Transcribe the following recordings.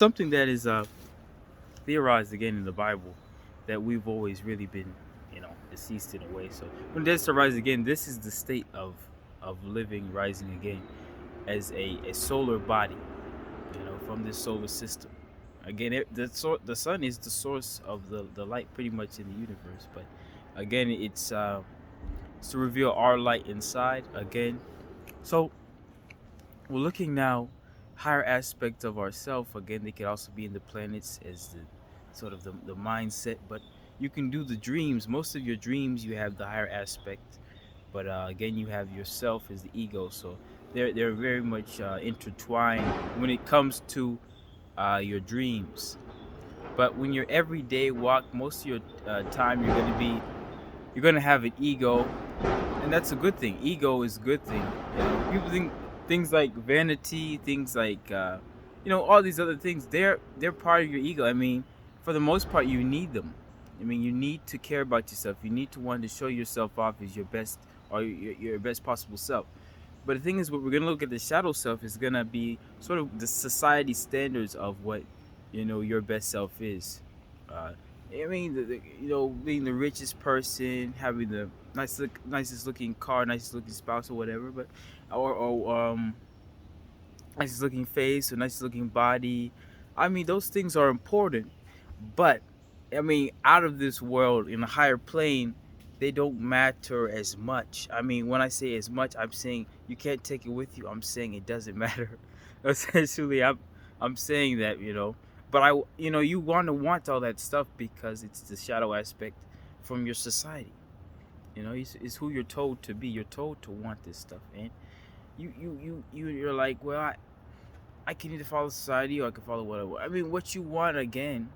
Something that is theorized again in the Bible that we've always really been, deceased in a way. So when death to rise again, this is the state of living, rising again as a solar body, from this solar system. Again, the sun is the source of the light, pretty much in the universe. But again, it's to reveal our light inside again. So we're looking now higher aspects of ourself. Again, they could also be in the planets as the sort of the mindset. But you can do the dreams. Most of your dreams, you have the higher aspect. But again, you have yourself as the ego. So they're very much intertwined when it comes to your dreams. But when your everyday walk, most of your time, you're gonna have an ego, and that's a good thing. Ego is a good thing. People think things like vanity, things like all these other things. They're part of your ego. I mean, for the most part, you need them. I mean, you need to care about yourself. You need to want to show yourself off as your best or your best possible self. But the thing is, what we're gonna look at the shadow self is gonna be sort of the society standards of what your best self is. Uh, I mean, being the richest person, having the nicest looking car, nicest looking spouse, or whatever. But or nicest looking face or nicest looking body. I mean, those things are important, but I mean, out of this world in a higher plane, they don't matter as much. I mean, when I say as much, I'm saying you can't take it with you. I'm saying it doesn't matter. Essentially, I'm saying that but you want all that stuff because it's the shadow aspect from your society. It's who you're told to be. You're told to want this stuff, and you're like, well, I can either follow society or I can follow whatever. I mean, what you want again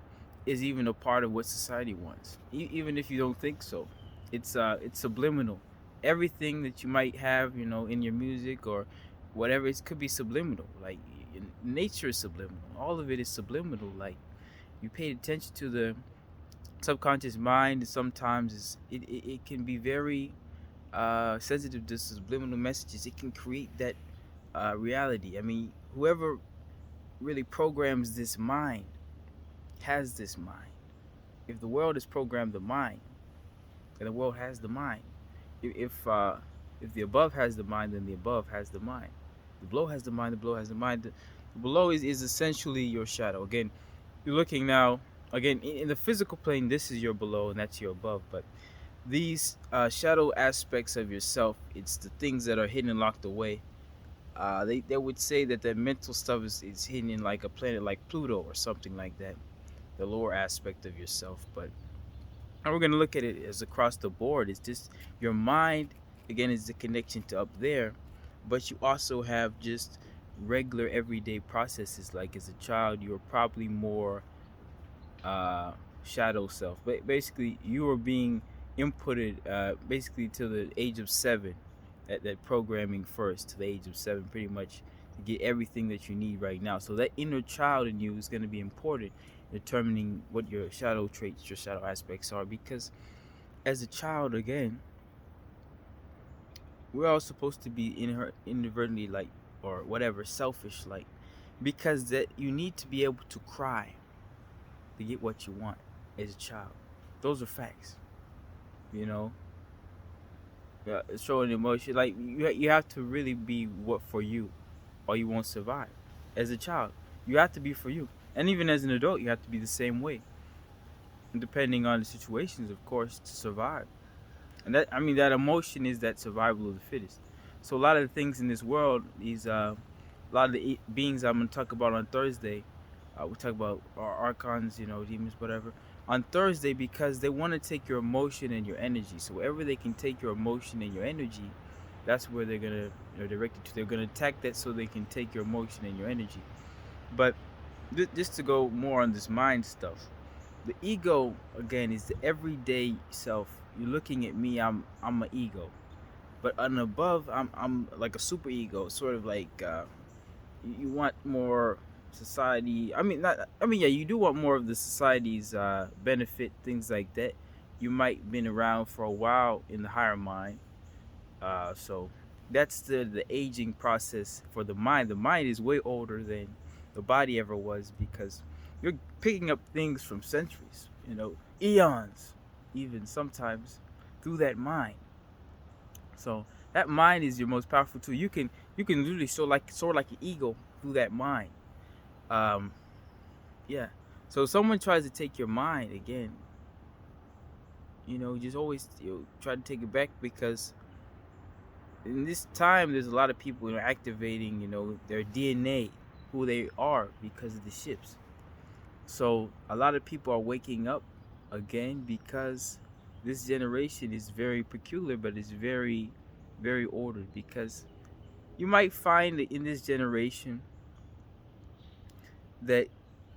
is even a part of what society wants, even if you don't think so. It's subliminal. Everything that you might have, in your music or whatever, it could be subliminal. Like nature is subliminal. All of it is subliminal. Like you paid attention to the subconscious mind, sometimes it can be very sensitive to subliminal messages. It can create that reality. I mean, whoever really programs this mind has this mind. If the world is programmed the mind, then the world has the mind. If the above has the mind, then the above has the mind. The below has the mind. The below has the mind. The below is essentially your shadow. Again, you're looking now. Again, in the physical plane, this is your below and that's your above. But these shadow aspects of yourself, it's the things that are hidden and locked away. They would say that the mental stuff is hidden in like a planet like Pluto or something like that, the lower aspect of yourself. But we're going to look at it as across the board. It's just your mind, again, is the connection to up there, but you also have just regular everyday processes. Like as a child, you were probably more uh, shadow self. But basically, you were being inputted basically to the age of 7, that programming first to the age of 7, pretty much to get everything that you need right now. So that inner child in you is going to be important determining what your shadow traits, your shadow aspects are, because as a child, again, we're all supposed to be inadvertently like, or whatever, selfish like, because that you need to be able to cry to get what you want as a child. Those are facts, you know. Yeah, showing emotion, like you have to really be what for you, or you won't survive. As a child, you have to be for you, and even as an adult, you have to be the same way, depending on the situations, of course, to survive. And that, I mean, that emotion is that survival of the fittest. So a lot of the things in this world, a lot of the beings I'm gonna talk about on Thursday, we talk about our archons, demons, whatever. On Thursday, because they want to take your emotion and your energy. So wherever they can take your emotion and your energy, that's where they're gonna direct it to. They're gonna attack that so they can take your emotion and your energy. But just to go more on this mind stuff, the ego again is the everyday self. You're looking at me, I'm an ego, but on above, I'm like a super ego, sort of like you want more society. I mean, not. I mean, yeah, you do want more of the society's benefit, things like that. You might been around for a while in the higher mind, so that's the aging process for the mind. The mind is way older than the body ever was, because you're picking up things from centuries, eons, even sometimes, through that mind. So that mind is your most powerful tool. You can literally soar like an eagle through that mind. Um, yeah. So if someone tries to take your mind again, just always try to take it back, because in this time there's a lot of people activating their DNA, who they are, because of the ships. So a lot of people are waking up again, because this generation is very peculiar, but it's very, very ordered. Because you might find that in this generation that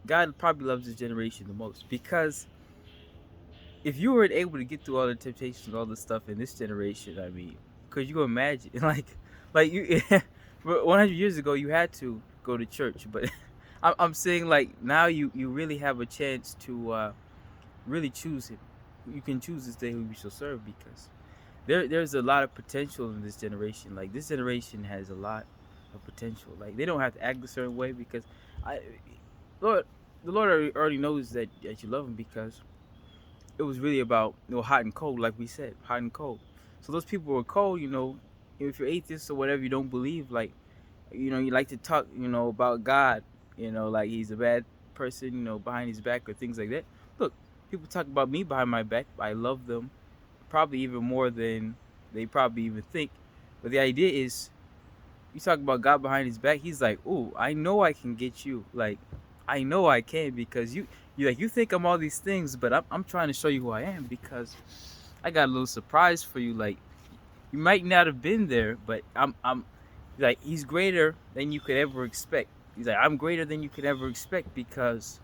God probably loves this generation the most, because if you were able to get through all the temptations, all the stuff in this generation, I mean, could you imagine? like you, 100 years ago, you had to go to church, but I'm saying, like, now you really have a chance to really choose Him. You can choose this day who you shall serve, because there's a lot of potential in this generation. Like, this generation has a lot of potential. Like, they don't have to act a certain way, because I, Lord, the Lord already knows that you love Him, because it was really about hot and cold, like we said, hot and cold. So those people were cold. If you're atheist or whatever, you don't believe, like, you like to talk about God, like He's a bad person, behind His back, or things like that. Look, people talk about me behind my back. I love them probably even more than they probably even think. But the idea is, you talk about God behind His back, He's like, "Oh, I know I can get you. Like, I know I can, because you think I'm all these things, but I'm trying to show you who I am, because I got a little surprise for you. Like, you might not have been there, but I'm like, He's greater than you could ever expect. He's like, I'm greater than you could ever expect, because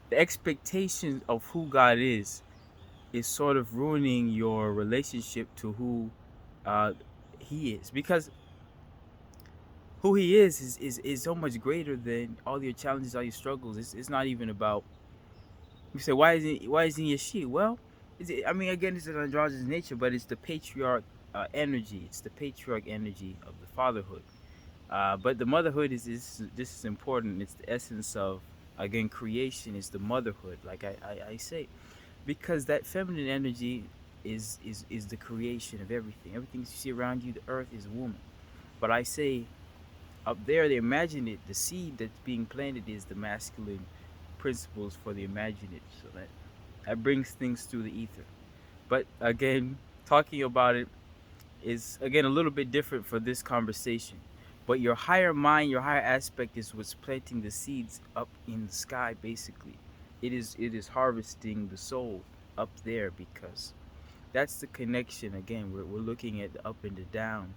the expectation of who God is sort of ruining your relationship to who uh, He is, because who He is so much greater than all your challenges, all your struggles. It's not even about. You say, why isn't he a she? Well, I mean, again, it's an androgynous nature, but it's the patriarch energy. It's the patriarch energy of the fatherhood. But the motherhood is this is important. It's the essence of, again, creation. Is the motherhood, like I say, because that feminine energy is the creation of everything. Everything you see around you, the earth, is a woman. But I say, up there, they imagine it. The seed that's being planted is the masculine principles for the imaginative, so that brings things through the ether. But again, talking about it is, again, a little bit different for this conversation. But your higher mind, your higher aspect, is what's planting the seeds up in the sky. Basically, it is harvesting the soul up there, because that's the connection. Again, we're looking at the up and the down,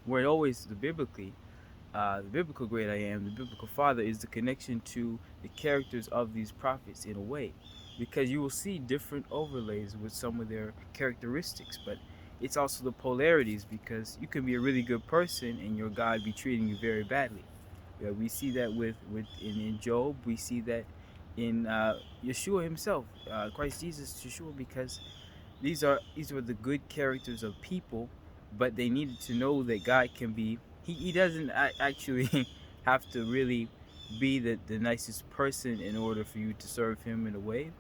where it always, the biblical great I am, the biblical father, is the connection to the characters of these prophets, in a way, because you will see different overlays with some of their characteristics, but it's also the polarities, because you can be a really good person and your God be treating you very badly. Yeah, we see that in Job. We see that in Yeshua himself, Christ Jesus, Yeshua, because these were the good characters of people, but they needed to know that God can be. He doesn't actually have to really be the nicest person in order for you to serve Him, in a way.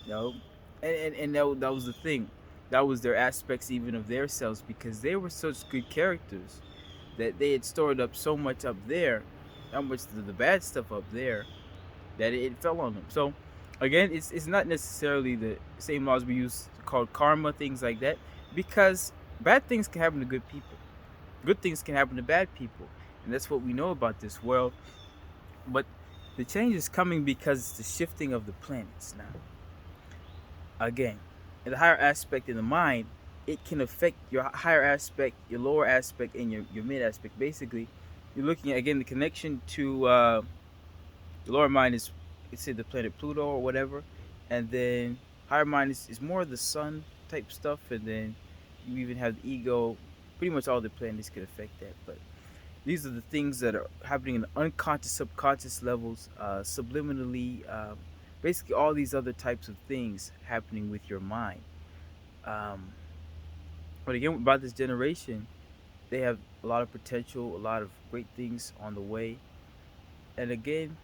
No, and that was the thing. That was their aspects even of their selves, because they were such good characters that they had stored up so much up there, how much the bad stuff up there, that it fell on them. So again, it's not necessarily the same laws we use called karma, things like that, because bad things can happen to good people. Good things can happen to bad people. And that's what we know about this world. But the change is coming because it's the shifting of the planets now. Again, in the higher aspect in the mind, it can affect your higher aspect, your lower aspect, and your mid aspect. Basically, you're looking at, again, the connection to the lower mind is, let's say, the planet Pluto or whatever, and then higher mind is more of the sun type stuff, and then you even have the ego. Pretty much all the planets can affect that, but these are the things that are happening in the unconscious, subconscious levels, subliminally. Basically, all these other types of things happening with your mind. Um, but again, about this generation, they have a lot of potential, a lot of great things on the way, And again,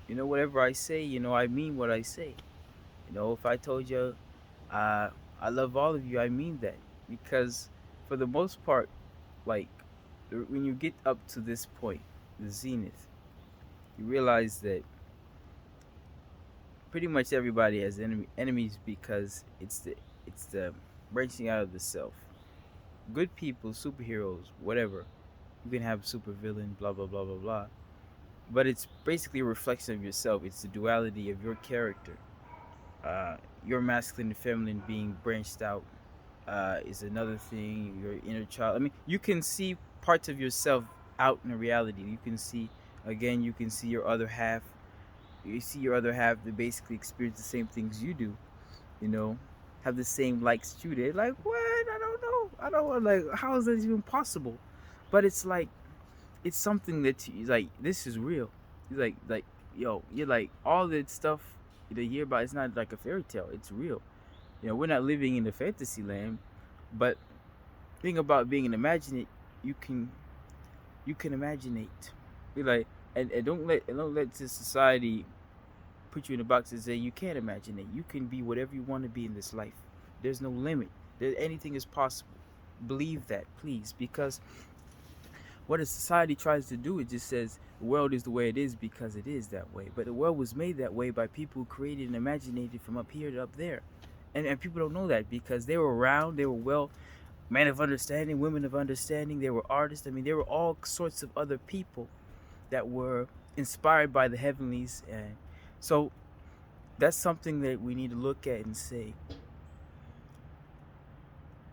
whatever I say, I mean what I say. If I told you uh, I love all of you, I mean that. Because for the most part, like, when you get up to this point, the zenith, you realize that pretty much everybody has enemies, because it's the branching out of the self. Good people, superheroes, whatever. You can have super villain, blah blah blah blah blah. But it's basically a reflection of yourself. It's the duality of your character. Uh, your masculine and feminine being branched out is another thing. Your inner child. I mean, you can see parts of yourself out in reality. You can see, again, you can see your other half. You see your other half that basically experience the same things you do. You know, have the same likes you did. Like, what? I don't know. I don't, like. How is that even possible? But it's like, it's something that you, like, this is real. You're like, yo, you're like, all that stuff that you hear about, it's not like a fairy tale. It's real. We're not living in the fantasy land. But thing about being an imaginate, you can imaginate. You're like, and don't let this society put you in a box and say you can't imagine it. You can be whatever you want to be in this life. There's no limit. Anything is possible. Believe that, please, because what a society tries to do, it just says the world is the way it is because it is that way. But the world was made that way by people who created and imaginated it from up here to up there. And people don't know that because they were around, they were well, men of understanding, women of understanding, they were artists. I mean, there were all sorts of other people that were inspired by the heavenlies. And so that's something that we need to look at and say,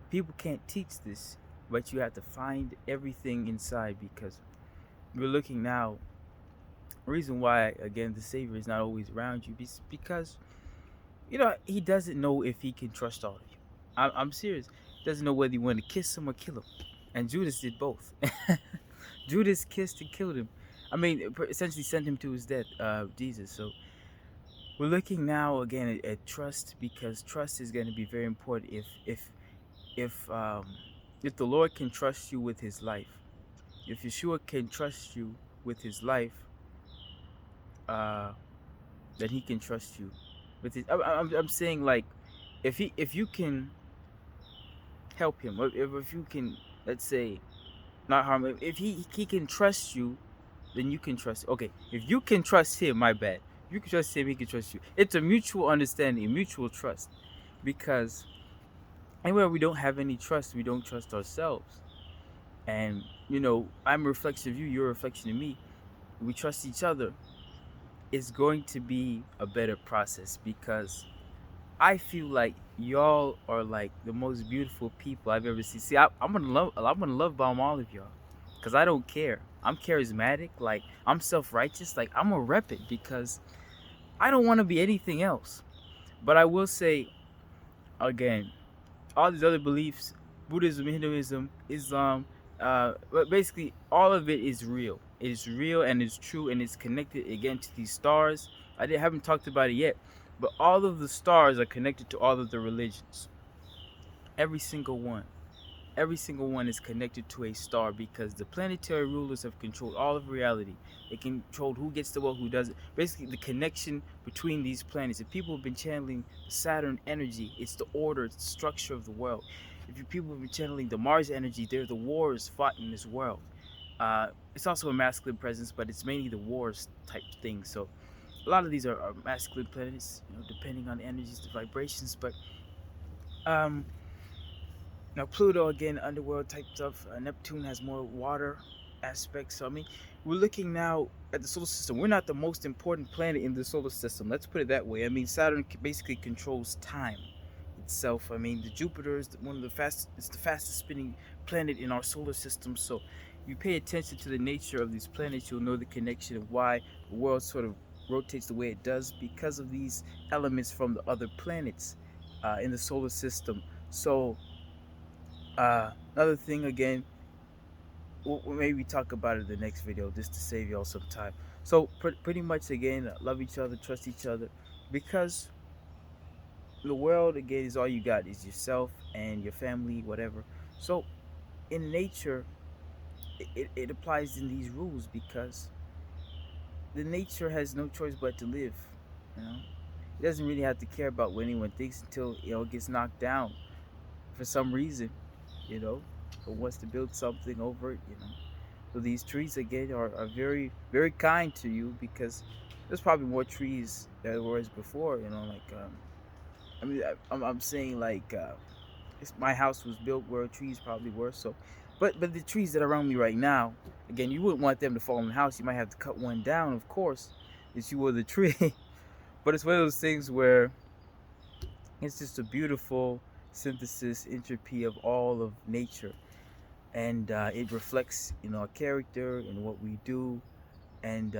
people can't teach this, but you have to find everything inside, because we're looking now. Reason why, again, the Savior is not always around you is because, he doesn't know if he can trust all of you. I'm serious. He doesn't know whether you want to kiss him or kill him. And Judas did both. Judas kissed and killed him. I mean, essentially sent him to his death, Jesus. So we're looking now again at trust, because trust is going to be very important. If the Lord can trust you with His life, if Yeshua can trust you with His life, then He can trust you with His. I'm saying, like, if you can help Him, or if you can, let's say, not harm him, if he can trust you, then you can trust. Okay, if you can trust Him, my bad. You can trust Him, He can trust you. It's a mutual understanding, a mutual trust, because anywhere we don't have any trust, we don't trust ourselves. And I'm a reflection of you, you're a reflection of me. We trust each other. It's going to be a better process, because I feel like y'all are like the most beautiful people I've ever seen. See, I'm gonna love bomb all of y'all, because I don't care. I'm charismatic, like, I'm self-righteous, like, I'm gonna rep it, because I don't want to be anything else. But I will say, again, all these other beliefs, Buddhism, Hinduism, Islam, but basically all of it is real. It is real and it's true, and it's connected again to these stars. Haven't talked about it yet, but all of the stars are connected to all of the religions. Every single one. Every single one is connected to a star, because the planetary rulers have controlled all of reality. They controlled who gets the wealth, who doesn't. Basically, the connection between these planets. If people have been channeling Saturn energy, it's the order, it's the structure of the world. If people have been channeling the Mars energy, they're the wars fought in this world. It's also a masculine presence, but it's mainly the wars type thing. So a lot of these are masculine planets, depending on the energies, the vibrations. But now Pluto, again, underworld type stuff. Neptune has more water aspects. So I mean, we're looking now at the solar system. We're not the most important planet in the solar system. Let's put it that way. I mean, Saturn basically controls time itself. I mean, the Jupiter is it's the fastest spinning planet in our solar system. So you pay attention to the nature of these planets, you'll know the connection of why the world sort of rotates the way it does, because of these elements from the other planets in the solar system. So another thing, again, we'll maybe talk about it in the next video, just to save y'all some time. So pretty much, again, love each other, trust each other, because the world, again, is all you got, is yourself and your family, whatever. So in nature, it applies in these rules, because the nature has no choice but to live. You know, it doesn't really have to care about what anyone thinks until it gets knocked down for some reason. You know, or wants to build something over it. So these trees again are very very kind to you because there's probably more trees than there was before. Like I mean I'm saying like my house was built where trees probably were. So, but the trees that are around me right now, again, you wouldn't want them to fall in the house. You might have to cut one down, of course, if you were the tree. But it's one of those things where it's just a beautiful synthesis, entropy of all of nature, and it reflects, our character and what we do. And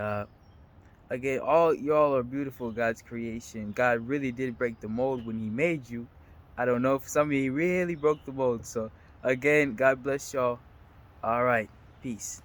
again, all y'all are beautiful, God's creation. God really did break the mold when He made you. I don't know if some of you really broke the mold. So again, God bless y'all. All right, peace.